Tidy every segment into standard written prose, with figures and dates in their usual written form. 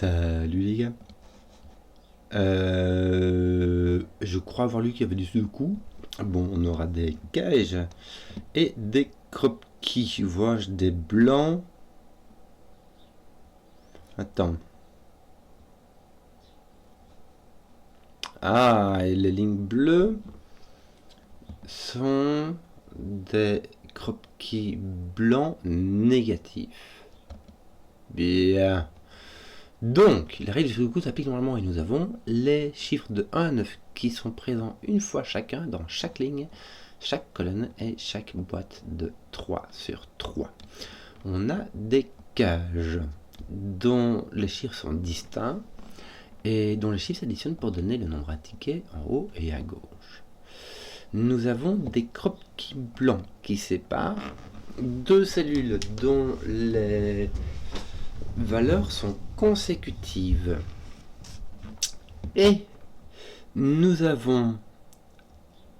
Salut les gars. Je crois avoir lu qu'il y avait du sudoku. Bon, on aura des cages et des croquis. Vois-je des blancs? Attends. Ah, et les lignes bleues sont des croquis blancs négatifs. Bien. Donc, les règles du sudoku s'appliquent normalement et nous avons les chiffres de 1 à 9 qui sont présents une fois chacun dans chaque ligne, chaque colonne et chaque boîte de 3 sur 3. On a des cages dont les chiffres sont distincts et dont les chiffres s'additionnent pour donner le nombre indiqué en haut et à gauche. Nous avons des croquis blancs qui séparent deux cellules dont les valeurs sont consécutives. Et nous avons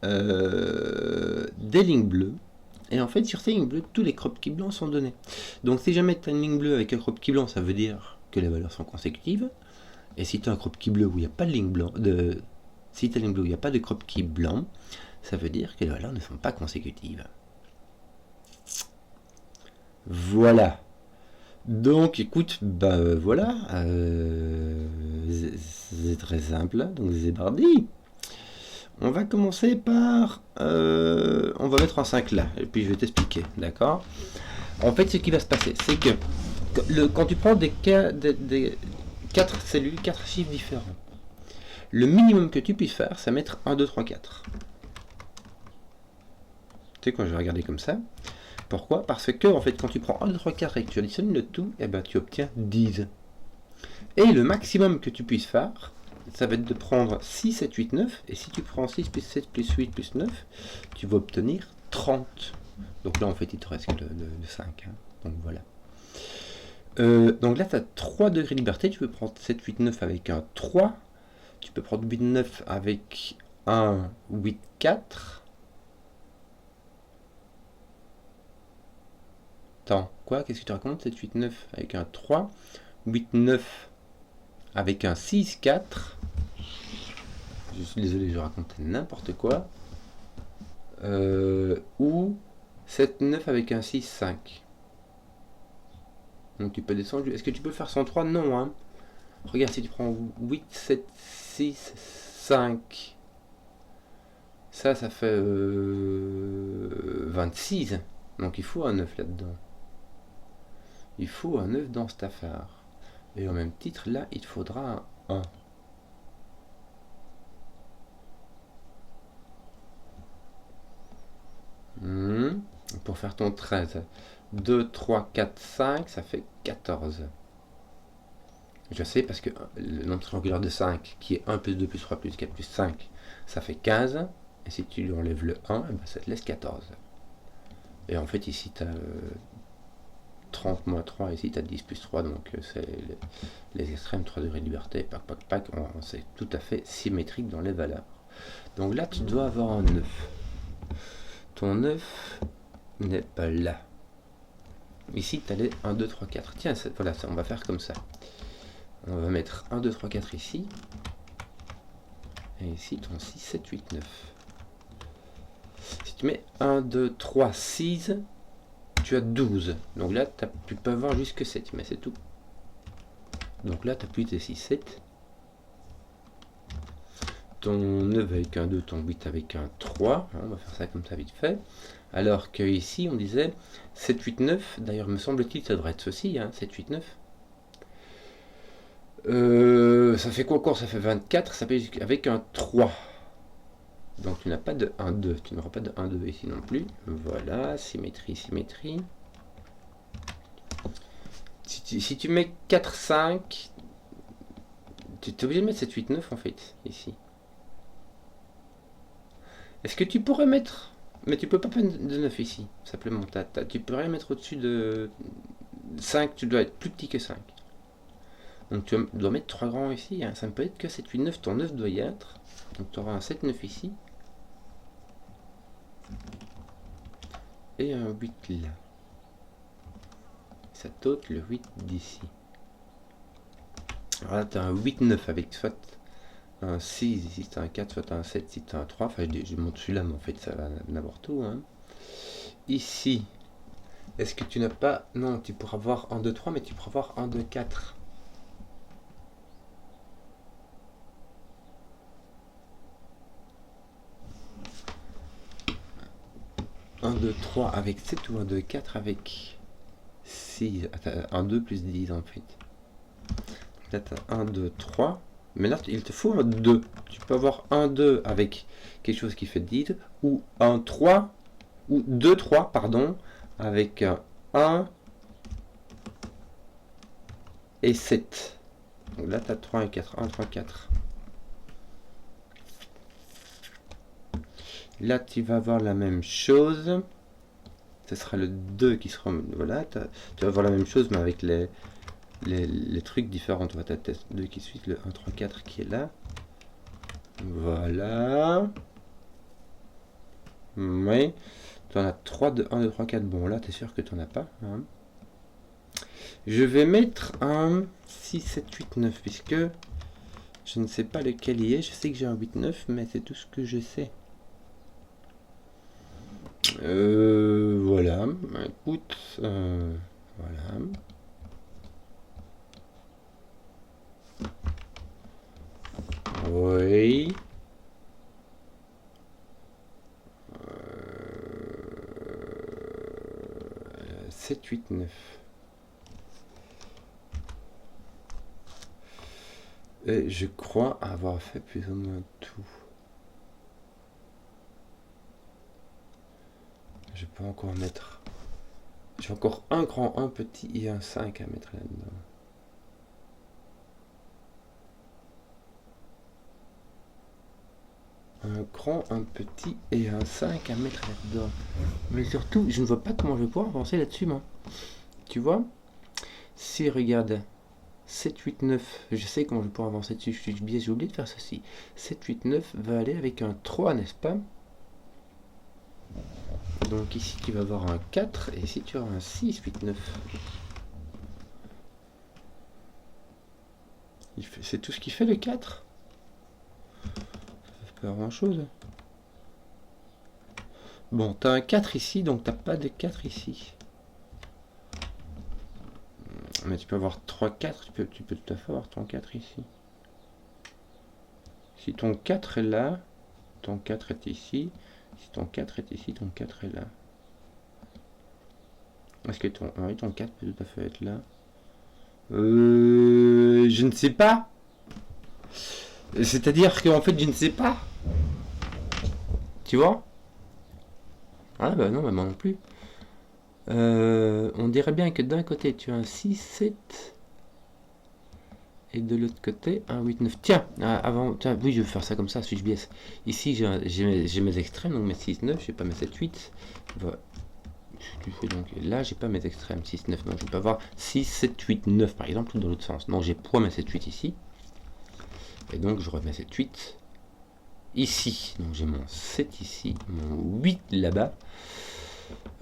des lignes bleues. Et en fait, sur ces lignes bleues, tous les croquis blancs sont donnés. Donc si jamais tu as une ligne bleue avec un croquis blanc, ça veut dire que les valeurs sont consécutives. Et si tu as un croquis bleu où il n'y a pas de ligne blanc, si tu as une ligne bleue où il n'y a pas de croquis blanc, ça veut dire que les valeurs ne sont pas consécutives. Voilà. Donc écoute, voilà, c'est très simple, donc c'est parti. On va commencer par, on va mettre en 5 là, et puis je vais t'expliquer, d'accord? En fait, ce qui va se passer, c'est que quand tu prends des 4 cellules, 4 chiffres différents, le minimum que tu puisses faire, c'est mettre 1, 2, 3, 4. Tu sais, quand je vais regarder comme ça, pourquoi? Parce que, en fait, quand tu prends 1, 2, 3, 4 et que tu additionnes le tout, eh ben, tu obtiens 10. Et le maximum que tu puisses faire, ça va être de prendre 6, 7, 8, 9. Et si tu prends 6 plus 7 plus 8 plus 9, tu vas obtenir 30. Donc là, en fait, il te reste que le 5. Hein. Donc voilà. Donc là, tu as 3 degrés de liberté. Tu peux prendre 7, 8, 9 avec un 3. Tu peux prendre 8, 9 avec un 8, 4. Attends, quoi? Qu'est-ce que tu racontes? 7, 8, 9 avec un 3. 8, 9 avec un 6, 4. Je suis désolé, je raconte n'importe quoi. Ou 7, 9 avec un 6, 5. Donc tu peux descendre. Est-ce que tu peux faire 103? Non. Hein. Regarde, si tu prends 8, 7, 6, 5. Ça fait 26. Donc il faut un 9 là-dedans. Il faut un 9 dans cette affaire. Et au même titre, là, il te faudra un 1. Pour faire ton 13. 2, 3, 4, 5, ça fait 14. Je sais parce que le nombre triangulaire de 5, qui est 1 plus 2 plus 3 plus 4 plus 5, ça fait 15. Et si tu lui enlèves le 1, eh ben ça te laisse 14. Et en fait, ici, tu as 30 moins 3, ici, tu as 10 plus 3. Donc, c'est les extrêmes, 3 degrés de liberté, pac, pac, pac. C'est tout à fait symétrique dans les valeurs. Donc là, tu dois avoir un 9. Ton 9 n'est pas là. Ici, tu as les 1, 2, 3, 4. Tiens, voilà, on va faire comme ça. On va mettre 1, 2, 3, 4 ici. Et ici, ton 6, 7, 8, 9. Si tu mets 1, 2, 3, 6, tu as 12. Donc là, tu peux avoir jusque 7, mais c'est tout. Donc là, tu n'as plus tes 6, 7. Ton 9 avec un 2, ton 8 avec un 3. On va faire ça comme ça vite fait. Alors que ici, on disait 7, 8, 9. D'ailleurs, me semble-t-il, ça devrait être ceci, hein, 7, 8, 9. Ça fait quoi encore? Ça fait 24, ça fait avec un 3. Donc tu n'as pas de 1, 2. Tu n'auras pas de 1, 2 ici non plus. Voilà, symétrie, symétrie. Si tu mets 4, 5, tu es obligé de mettre 7, 8, 9 en fait, ici. Est-ce que tu pourrais mettre... Mais tu peux pas mettre de 9 ici, simplement. Tu peux rien mettre au-dessus de 5, tu dois être plus petit que 5. Donc tu dois mettre 3 grands ici, hein. Ça ne peut être que 7, 8, 9, ton 9 doit y être. Donc tu auras un 7, 9 ici. Et un 8 là. Ça t'ôte le 8 d'ici. Alors là, tu as un 8-9 avec soit un 6 ici, tu as un 4, soit un 7 si tu as un 3. Enfin, je monte celui-là, mais en fait, ça va n'importe où. Hein. Ici, est-ce que tu n'as pas... Non, tu pourras avoir un 2, 3, mais tu pourras avoir un 2, 4. 1, 2, 3 avec 7 ou 1, 2, 4 avec 6. Attends, 1, 2 plus 10 en fait. Là, tu as 1, 2, 3. Mais là, il te faut un 2. Tu peux avoir un 2 avec quelque chose qui fait 10. Ou un 3. Ou 2, 3, pardon. Avec un 1 et 7. Donc là, tu as 3 et 4. 1, 3, 4. Là, tu vas avoir la même chose. Ce sera le 2 qui sera... Voilà, tu vas avoir la même chose, mais avec les trucs différents. Tu vois, tu as 2 qui suit, le 1, 3, 4 qui est là. Voilà. Oui. Tu en as 3 de 1, 2, 3, 4. Bon, là, tu es sûr que tu n'en as pas. Hein. Je vais mettre un 6, 7, 8, 9, puisque je ne sais pas lequel il est. Je sais que j'ai un 8, 9, mais c'est tout ce que je sais. Voilà. Écoute, voilà. Oui. 7, 8, 9. Et je crois avoir fait plus ou moins tout. Je peux encore mettre... J'ai encore un grand, un petit et un 5 à mettre là-dedans. Un grand, un petit et un 5 à mettre là-dedans. Mais surtout, je ne vois pas comment je vais pouvoir avancer là-dessus, moi. Tu vois? Si, regarde. 7, 8, 9. Je sais comment je vais pouvoir avancer dessus. J'ai oublié de faire ceci. 7, 8, 9 va aller avec un 3, n'est-ce pas? Donc ici, tu vas avoir un 4. Et ici, tu auras un 6, 8, 9. C'est tout ce qui fait le 4. Ça fait pas grand-chose. Bon, tu as un 4 ici, donc tu n'as pas de 4 ici. Mais tu peux avoir 3, 4, tu peux tout à fait avoir ton 4 ici. Si ton 4 est là, ton 4 est ici. Si ton 4 est ici, ton 4 est là. Est-ce que oui, ton 4 peut tout à fait être là? Je ne sais pas. C'est-à-dire qu'en fait, je ne sais pas. Tu vois? Ah bah non, bah moi non plus. On dirait bien que d'un côté, tu as un 6, 7. Et de l'autre côté, un 8, 9. Tiens, tiens, oui, je vais faire ça comme ça, switch bias. Ici, j'ai mes extrêmes, donc mes 6, 9, j'ai pas mes 7, 8. Voilà. Donc là, j'ai pas mes extrêmes 6, 9, donc je peux avoir 6, 7, 8, 9 par exemple, tout dans l'autre sens. Donc j'ai point mes 7, 8 ici. Et donc je remets 7, 8 ici. Donc j'ai mon 7 ici, mon 8 là-bas.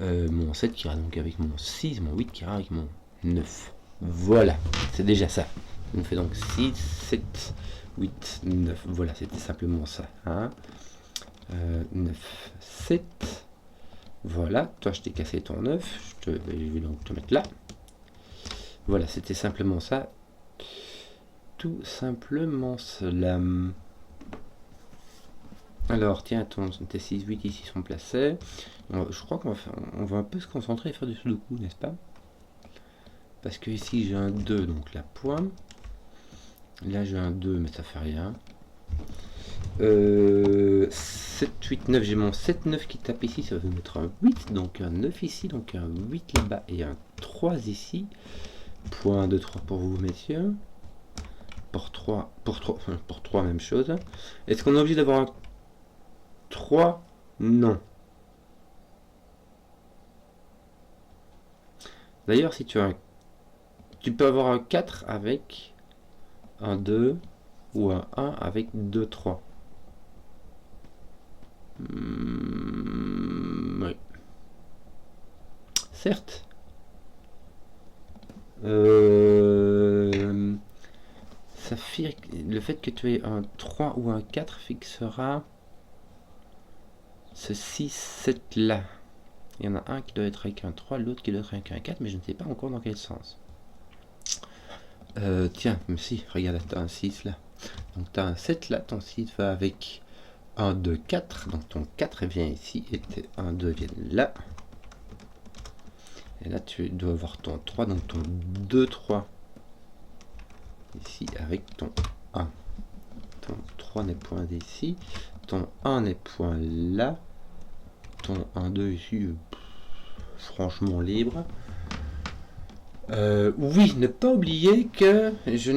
Mon 7 qui ira donc avec mon 6, mon 8 qui ira avec mon 9. Voilà, c'est déjà ça. On fait donc 6, 7, 8, 9. Voilà, c'était simplement ça. Hein. 9, 7. Voilà, toi je t'ai cassé ton 9. Je vais donc te mettre là. Voilà, c'était simplement ça. Tout simplement cela. Alors, tiens, tes 6, 8 ici sont placés. Je crois qu'on va un peu se concentrer et faire du sudoku, n'est-ce pas? Parce que ici j'ai un 2, donc la point. Là j'ai un 2, mais ça fait rien. 7, 8, 9, j'ai mon 7, 9 qui tape ici, ça va mettre un 8, donc un 9 ici, donc un 8 là-bas et un 3 ici. Point 2, 3 pour vous, messieurs. Pour 3, même chose. Est-ce qu'on est obligé d'avoir un 3? Non. D'ailleurs, si tu as tu peux avoir un 4 avec un 2 ou un 1 avec 2, 3. Oui. Certes. le fait que tu aies un 3 ou un 4 fixera ce 6, 7 là. Il y en a un qui doit être avec un 3, l'autre qui doit être avec un 4, mais je ne sais pas encore dans quel sens. Tiens, mais si, regarde, tu as un 6 là. Donc tu as un 7 là, ton 6 va avec 1, 2, 4. Donc ton 4 vient ici et tes 1, 2 viennent là. Et là tu dois avoir ton 3, donc ton 2, 3 ici avec ton 1. Ton 3 n'est point ici. Ton 1 n'est point là. Ton 1, 2 ici, franchement libre. Oui, ne pas oublier que j'ai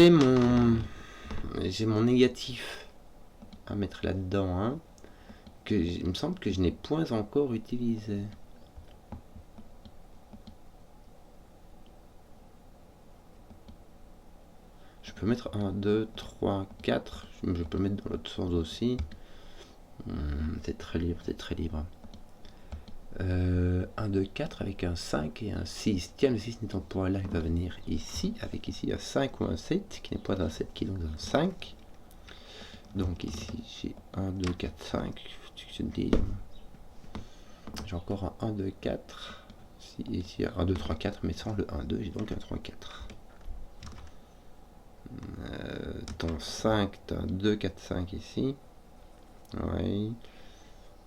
mon négatif à mettre là-dedans, hein, que il me semble que je n'ai point encore utilisé. Je peux mettre 1, 2, 3, 4. Je peux mettre dans l'autre sens aussi. C'est très libre, c'est très libre. 1, 2, 4 avec un 5 et un 6. Tiens, le 6 n'étant pas là, il va venir ici, avec ici un 5 ou un 7, qui n'est pas un 7, qui est donc un 5. Donc ici, j'ai 1, 2, 4, 5. J'ai encore un 1, 2, 4. Ici, 1, 2, 3, 4, mais sans le 1, 2, j'ai donc un 3, 4. Ton 5, tu as un 2, 4, 5 ici. Oui.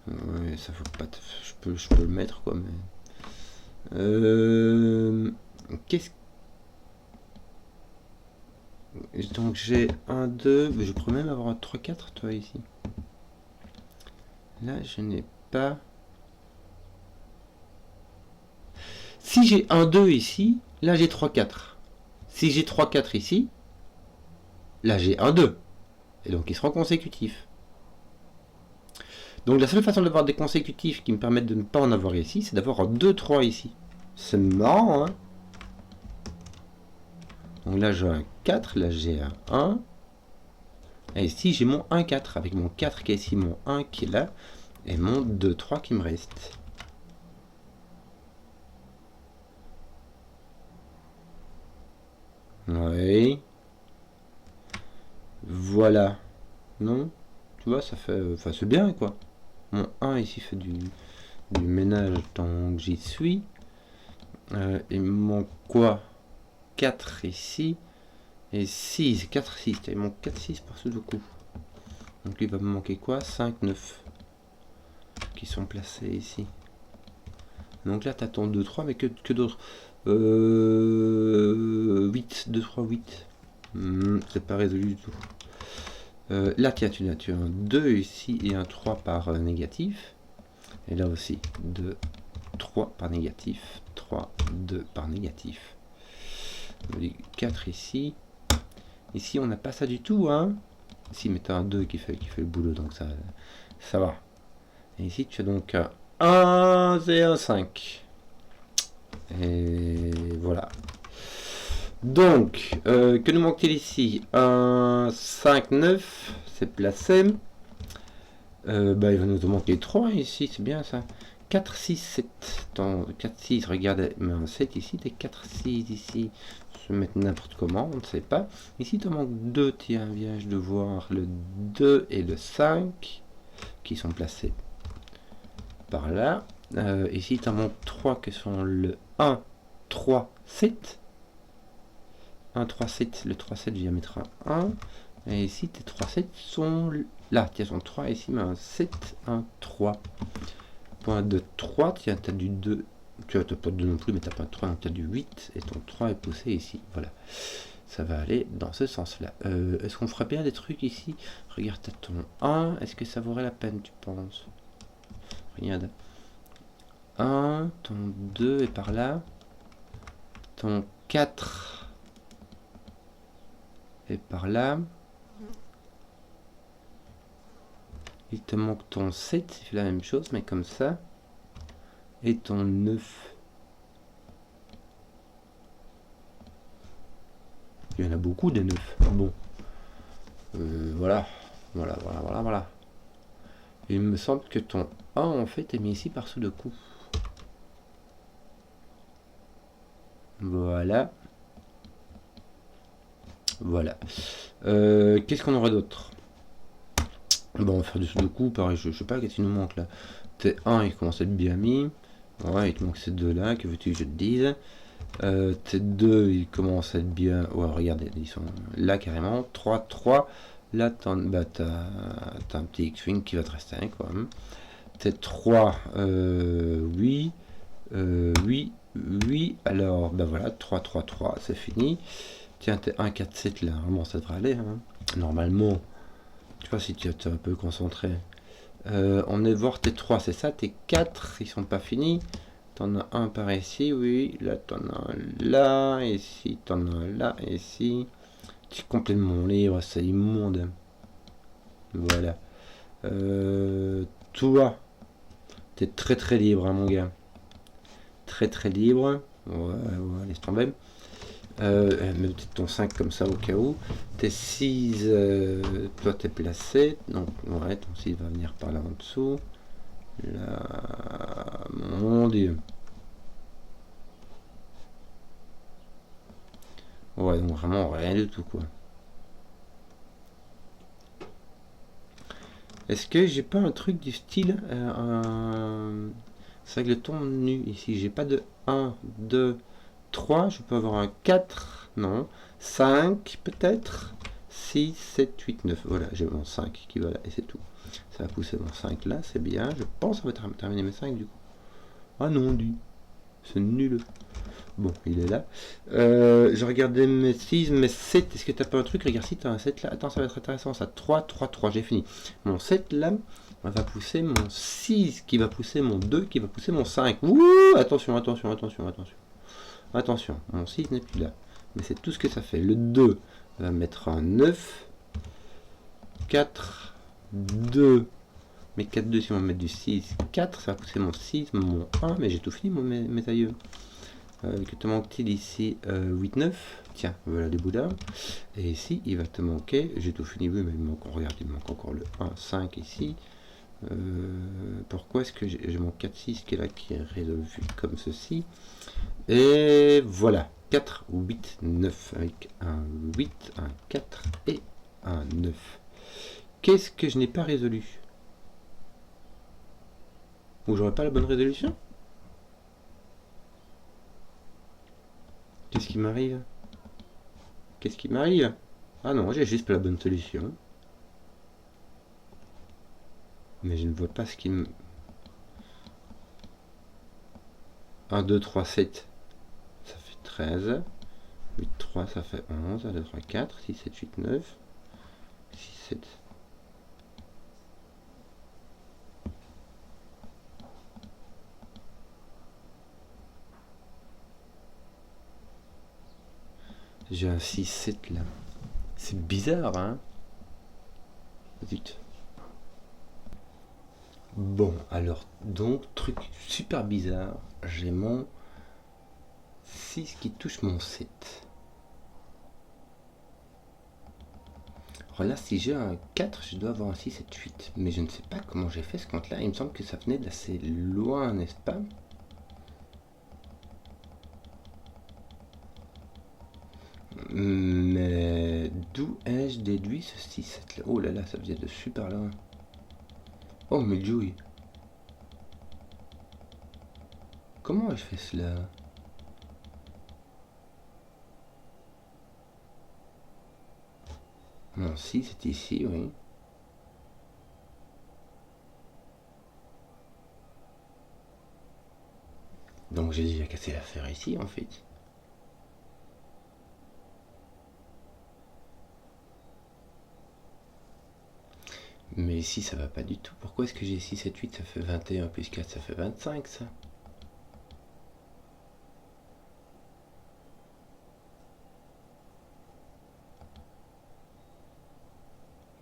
Ouais, ça faut pas. Je peux le mettre quoi, mais. Qu'est-ce. Donc j'ai un 2, mais je pourrais même avoir un 3, 4, toi ici. Là, je n'ai pas. Si j'ai un 2 ici, là j'ai 3, 4. Si j'ai 3, 4 ici, là j'ai un 2. Et donc il sera consécutif. Donc la seule façon d'avoir des consécutifs qui me permettent de ne pas en avoir ici, c'est d'avoir un 2, 3 ici. C'est marrant, hein. Donc là j'ai un 4, là j'ai un 1. Et ici j'ai mon 1, 4, avec mon 4 qui est ici, mon 1 qui est là, et mon 2, 3 qui me reste. Oui. Voilà. Non? Tu vois, ça fait... Enfin, c'est bien, quoi. Mon 1 ici fait du ménage tant que j'y suis. Il me manque quoi? 4 ici. Et 6. 4, 6. Il manque 4, 6 par ce coup. Donc il va me manquer quoi? 5, 9. Qui sont placés ici. Donc là, tu as ton 2, 3, mais que d'autres 8, 2, 3, 8. C'est pas résolu du tout. Là, tiens, tu as un 2 ici et un 3 par négatif. Et là aussi, 2, 3 par négatif. 3, 2 par négatif. 4 ici. Ici, on n'a pas ça du tout, hein. Ici, mais tu as un 2 qui fait le boulot, donc ça va. Et ici, tu as donc un 1 et un 5. Et voilà. Donc, que nous manque-t-il ici? Un 5, 9, c'est placé. Il va nous manquer 3 ici, c'est bien ça. 4, 6, 7. Dans 4, 6, regarde, mais un 7 ici, t'es 4, 6 ici. Se mettre n'importe comment, on ne sait pas. Ici, tu manques 2, tiens, viens de voir le 2 et le 5 qui sont placés par là. Ici, tu manques 3 qui sont le 1, 3, 7. 1, 3, 7. Le 3, 7, je viens mettre un 1. Et ici, tes 3, 7 sont là. Tiens, sont 3 ici, mais un 7, 1, 3. Point de 3, tiens, tu as du 2. Tu n'as pas de 2 non plus, mais tu n'as pas de 3, donc tu as du 8. Et ton 3 est poussé ici. Voilà. Ça va aller dans ce sens-là. Est-ce qu'on ferait bien des trucs ici? Regarde, tu as ton 1. Est-ce que ça vaudrait la peine, tu penses? Regarde. 1, ton 2 est par là. Ton 4 est par là. Il te manque ton 7, il fait la même chose, mais comme ça. Et ton 9. Il y en a beaucoup des 9. Bon. Voilà. Voilà. Il me semble que ton 1, en fait, est mis ici par ce coup. Voilà. Voilà. Qu'est-ce qu'on aurait d'autre? Bon, on va faire du sudoku, pareil, je sais pas, qu'est-ce qu'il nous manque là. T1, il commence à être bien mis. Ouais, il te manque ces deux-là, que veux-tu que je te dise. T2, il commence à être bien... Ouais, regardez, ils sont là carrément. 3, 3. Là, t'as un petit X-Wing qui va te rester, quoi. T3, oui. Oui, oui. Alors, ben voilà, 3, 3, 3, c'est fini. Tiens, T1, 4, 7, là, normalement, ça devrait aller. Hein. Normalement, tu vois, si tu es un peu concentré. On est voir T3, c'est ça. T4, ils sont pas finis. T'en as un par ici, oui. Là, t'en as un là. Ici, t'en as un là. Ici. C'est complètement libre, c'est immonde. Voilà. Toi, t'es très très libre, hein, mon gars. Très très libre. Ouais, ouais, laisse tomber. Mets peut-être ton 5 comme ça au cas où. T'es 6, toi t'es placé. Donc, ouais, ton 6 va venir par là en dessous. Là, mon dieu. Ouais, donc vraiment rien du tout, quoi. Est-ce que j'ai pas un truc du style c'est avec le ton nu ici. J'ai pas de 1, 2, 3. Je peux avoir un 4. Non. 5 peut-être. 6, 7, 8, 9. Voilà, j'ai mon 5 qui va là et c'est tout. Ça va pousser mon 5 là, c'est bien. Je pense que ça va terminer mes 5 du coup. Ah non, du. C'est nul. Bon, il est là. Je regardais mes 6, mes 7. Est-ce que t'as pas un truc? Regarde si t'as un 7 là. Attends, ça va être intéressant. Ça 3, 3, 3. J'ai fini. Mon 7 là va pousser mon 6, qui va pousser mon 2, qui va pousser mon 5. Ouh, attention, attention, attention, attention. Attention, mon 6 n'est plus là. Mais c'est tout ce que ça fait. Le 2 va mettre un 9. 4, 2. Mais 4, 2, si on va mettre du 6, 4, ça va pousser mon 6, mon 1. Mais j'ai tout fini, mes aïeux. Que te manque-t-il ici 8, 9. Tiens, voilà des bouddhas. Et ici, il va te manquer, j'ai tout fini, oui, mais il manque, regarde, il manque encore le 1, 5 ici. Pourquoi est-ce que j'ai mon 4, 6 qui est là, qui est résolu comme ceci? Et voilà, 4, 8, 9, avec un 8, un 4 et un 9. Qu'est-ce que je n'ai pas résolu? Ou j'aurais pas la bonne résolution? Qu'est-ce qui m'arrive? Qu'est-ce qui m'arrive? Ah non, j'ai juste pas la bonne solution. Mais je ne vois pas ce qui me... 1, 2, 3, 7. Ça fait 13. 8, 3, ça fait 11. 1, 2, 3, 4. 6, 7, 8, 9. 6, 7. J'ai un 6, 7 là. C'est bizarre, hein? Zut. Bon, alors, donc, truc super bizarre. J'ai mon 6 qui touche mon 7. Alors là, si j'ai un 4, je dois avoir un 6, 7, 8. Mais je ne sais pas comment j'ai fait ce compte-là. Il me semble que ça venait d'assez loin, n'est-ce pas? Mais d'où ai-je déduit ce 6, 7 là? Oh là là, ça vient de super loin. Oh, mais Joey. Comment ai-je fait cela? Non, si, c'est ici, oui. Donc j'ai déjà cassé l'affaire ici, en fait. Mais ici, ça va pas du tout. Pourquoi est-ce que j'ai 6, 7, 8, ça fait 21, plus 4, ça fait 25, ça?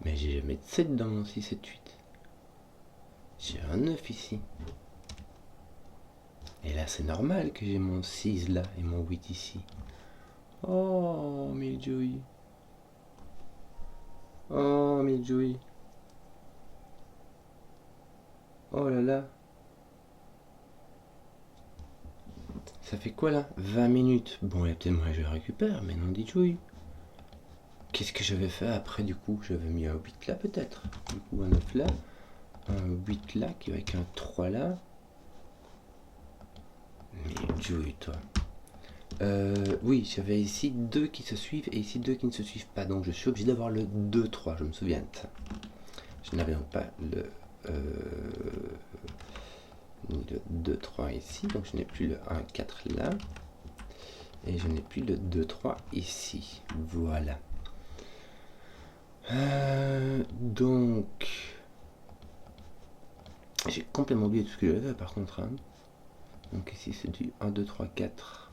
Mais j'ai jamais de 7 dans mon 6, 7, 8. J'ai un 9 ici. Et là, c'est normal que j'ai mon 6 là et mon 8 ici. Oh, mais Joey. Oh, mais Joey. Oh là là. Ça fait quoi là? 20 minutes. Bon, il y a peut-être moi je récupère, mais non dit Joey. Qu'est-ce que j'avais fait après du coup? J'avais mis un 8 là peut-être. Du coup un 9 là. Un 8 là qui va avec un 3 là. Mais Joey toi. Oui, j'avais ici 2 qui se suivent et ici 2 qui ne se suivent pas. Donc je suis obligé d'avoir le 2-3, je me souviens de ça. Je n'avais donc pas le 2-3 ici, donc je n'ai plus le 1-4 là. Et je n'ai plus le 2-3 ici. Voilà. Donc, j'ai complètement oublié tout ce que j'avais par contre. Hein. Donc ici c'est du 1, 2, 3, 4.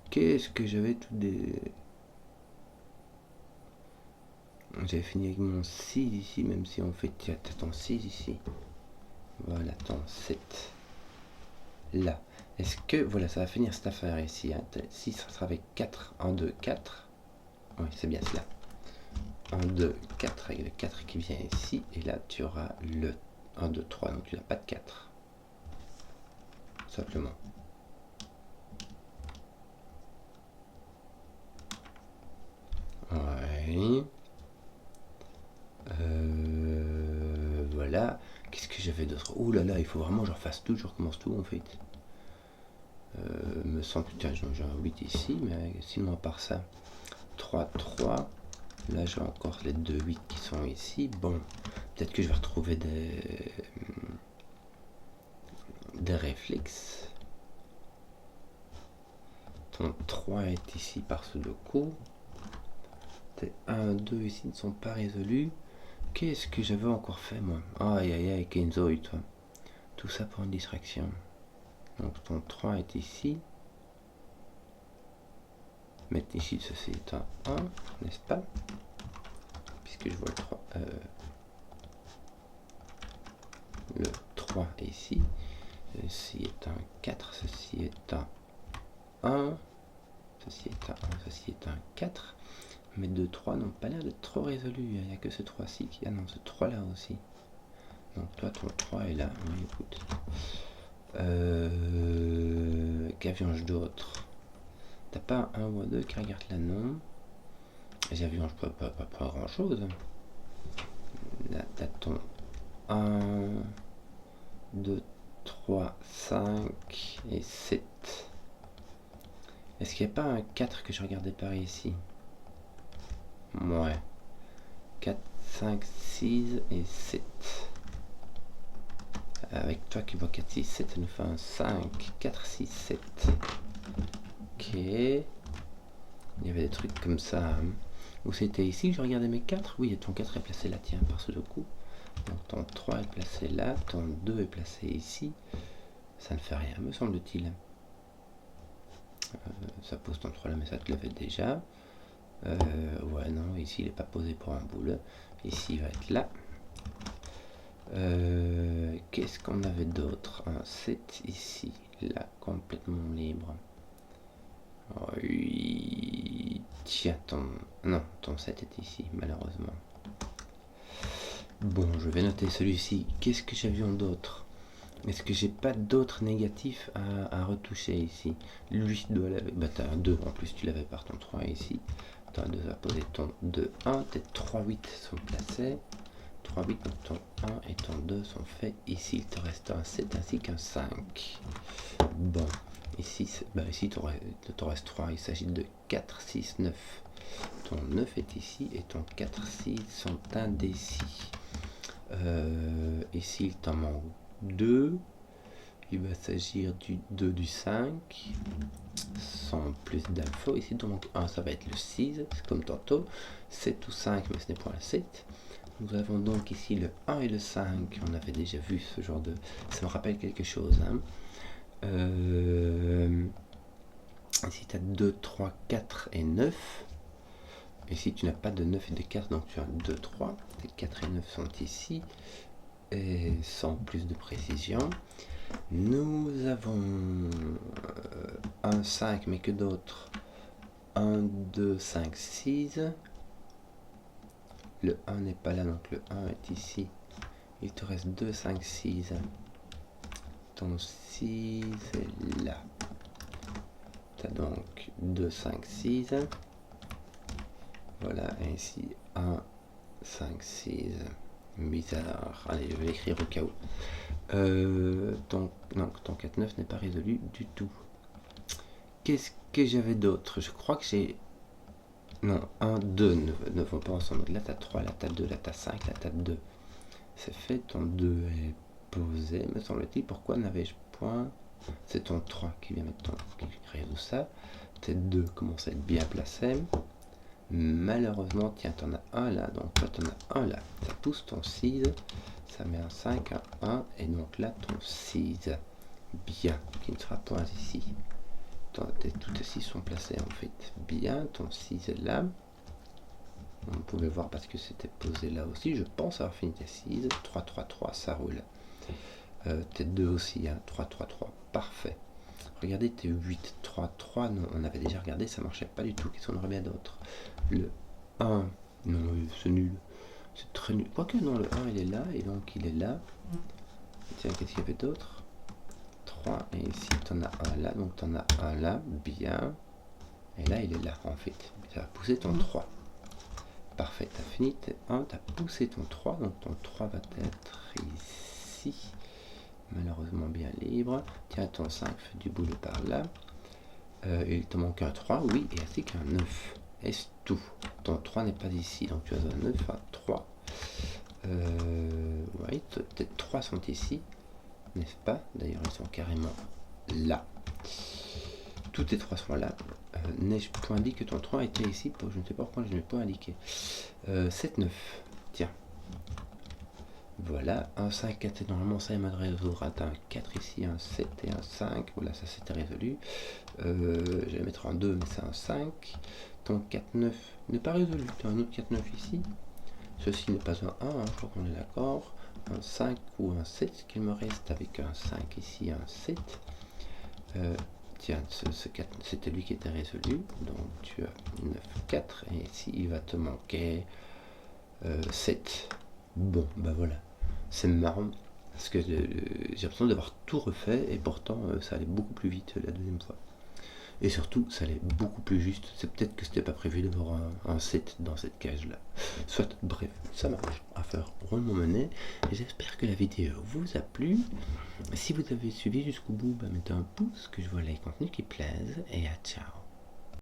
Qu'est-ce que j'avais tout des... J'avais fini avec mon 6 ici, même si on fait... Tiens, t'as ton 6 ici. Voilà, ton 7. Là. Est-ce que... Voilà, ça va finir cette affaire ici. Hein. 6, ça sera avec 4. 1, 2, 4. Oui, c'est bien cela. 1, 2, 4 avec le 4 qui vient ici. Et là, tu auras le 1, 2, 3. Donc tu n'as pas de 4. Simplement. Ouais. Voilà. Qu'est-ce que j'avais d'autre? Ouh là là, il faut vraiment que je refasse tout, je recommence tout en fait. Me semble que j'ai un 8 ici, mais sinon à part ça, 3, 3. Là j'ai encore les 2 8 qui sont ici. Bon, peut-être que je vais retrouver des réflexes. Ton 3 est ici par ce de coup. Tes 1, 2 ici ne sont pas résolus. Qu'est-ce que j'avais encore fait moi? Aïe aïe aïe, Kenzo et toi. Tout ça pour une distraction. Donc ton 3 est ici. Mettre ici, ceci est un 1, n'est-ce pas? Puisque je vois le 3. Le 3 est ici. Ceci est un 4, ceci est un 1. Ceci est un 1, ceci est un 4. Mes 2, 3 n'ont pas l'air d'être trop résolus. Il n'y a que ce 3-ci qui... Ah non, ce 3 là aussi. Donc toi, ton 3 est là. Oui, écoute. Qu'avions-je d'autre? T'as pas un 1 ou un 2 qui regarde là, non. Les avions, je peux pas grand chose. Là, t'as ton 1, 2, 3, 5 et 7. Est-ce qu'il n'y a pas un 4 que je regardais par ici? Ouais. 4, 5, 6 et 7. Avec toi qui vois 4, 6, 7, ça nous fait un 5, 4, 6, 7. Ok. Il y avait des trucs comme ça. Hein. Ou c'était ici que je regardais mes 4? Oui, ton 4 est placé là, tiens, par ce de coup. Donc ton 3 est placé là, ton 2 est placé ici. Ça ne fait rien, me semble-t-il. Ça pose ton 3 là, mais ça te l'avait déjà. Ouais, non, ici il n'est pas posé pour un boule. Ici il va être là. Qu'est-ce qu'on avait d'autre? Un 7 ici, là, complètement libre. Oui. Tiens, non, ton 7 est ici, malheureusement. Bon, je vais noter celui-ci. Qu'est-ce que j'avions d'autre? Est-ce que j'ai pas d'autres négatifs à retoucher ici? Lui doit l'avoir. Bah t'as un 2 en plus, tu l'avais par ton 3 ici. Tu as 2 à poser ton 2, 1. Tes 3, 8 sont placés. 3, 8, donc ton 1 et ton 2 sont faits. Ici, il te reste un 7 ainsi qu'un 5. Bon, ici, bah ici il te reste 3. Il s'agit de 4, 6, 9. Ton 9 est ici et ton 4, 6 sont indécis. Ici, il t'en manque 2. Il va s'agir du 2 du 5. Sans plus d'infos. Ici, donc 1, ça va être le 6, comme tantôt. 7 ou 5, mais ce n'est point le 7. Nous avons donc ici le 1 et le 5. On avait déjà vu ce genre de... Ça me rappelle quelque chose. Hein. Ici, tu as 2, 3, 4 et 9. Ici, tu n'as pas de 9 et de 4, donc tu as 2, 3. Les 4 et 9 sont ici. Et sans plus de précision. Nous avons un 5, mais que d'autres? 1, 2, 5, 6. Le 1 n'est pas là, donc le 1 est ici. Il te reste 2, 5, 6. Ton 6 est là. Tu as donc 2, 5, 6. Voilà, et ici 1, 5, 6. Bizarre. Allez, je vais l'écrire au cas où. Non, ton 4-9 n'est pas résolu du tout. Qu'est-ce que j'avais d'autre? Je crois que j'ai... Non, 1, 2 ne vont pas ensemble. Là, t'as 3, là, t'as 2, là, t'as 5, là, t'as 2. C'est fait, ton 2 est posé, me semble-t-il. Pourquoi n'avais-je point... C'est ton 3 qui vient mettre qui résout ça. Tes 2 commencent à être bien placés. Malheureusement, tiens, t'en as un là, donc toi t'en as un là. Ça pousse ton 6, ça met un 5, un 1, et donc là ton 6. Bien, qui ne sera point ici. Toutes ici sont placées en fait. Bien, ton 6 est là. On pouvait voir parce que c'était posé là aussi. Je pense avoir fini tes 6. 3, 3, 3, ça roule. Tes 2 aussi, hein. 3, 3, 3, parfait. Regardez tes 8, 3, 3, non, on avait déjà regardé, ça marchait pas du tout. Qu'est-ce qu'on aurait bien d'autre? Le 1, non, c'est nul. C'est très nul. Quoique, non, le 1, il est là, et donc il est là. Tiens, qu'est-ce qu'il y avait d'autre? 3, et ici, tu en as un là, donc tu en as un là, bien. Et là, il est là, en fait. Ça va pousser ton 3. Parfait, tu as fini tes 1, tu as poussé ton 3, donc ton 3 va être ici. Malheureusement bien libre. Tiens, ton 5 fait du boulot par là. Il te manque un 3, oui, et ainsi qu'un 9. Est-ce tout? Ton 3 n'est pas ici, donc tu as un 9, un 3. Oui, tes 3 sont ici, n'est-ce pas? D'ailleurs, ils sont carrément là. Tous tes 3 sont là. N'ai-je point dit que ton 3 était ici? Je ne sais pas pourquoi je n'ai pas indiqué. 7, 9. Tiens. Voilà, un 5, 4, et normalement ça il m'a résoudre un 4 ici, un 7 et un 5, voilà ça c'était résolu. Je vais mettre un 2 mais c'est un 5. Ton 4, 9 n'est pas résolu, tu as un autre 4, 9 ici. Ceci n'est pas un 1, hein, je crois qu'on est d'accord. Un 5 ou un 7, ce qu'il me reste avec un 5 ici, un 7. Tiens, ce 4, c'était lui qui était résolu, donc tu as 9, 4, et ici il va te manquer 7. Bon, bah voilà. C'est marrant parce que j'ai l'impression d'avoir tout refait et pourtant ça allait beaucoup plus vite la deuxième fois. Et surtout, ça allait beaucoup plus juste. C'est peut-être que c'était pas prévu d'avoir un 7 dans cette cage-là. Soit, bref, ça marche. Affaire rondement menée. J'espère que la vidéo vous a plu. Si vous avez suivi jusqu'au bout, bah, mettez un pouce, que je vois les contenus qui plaisent. Et à ciao.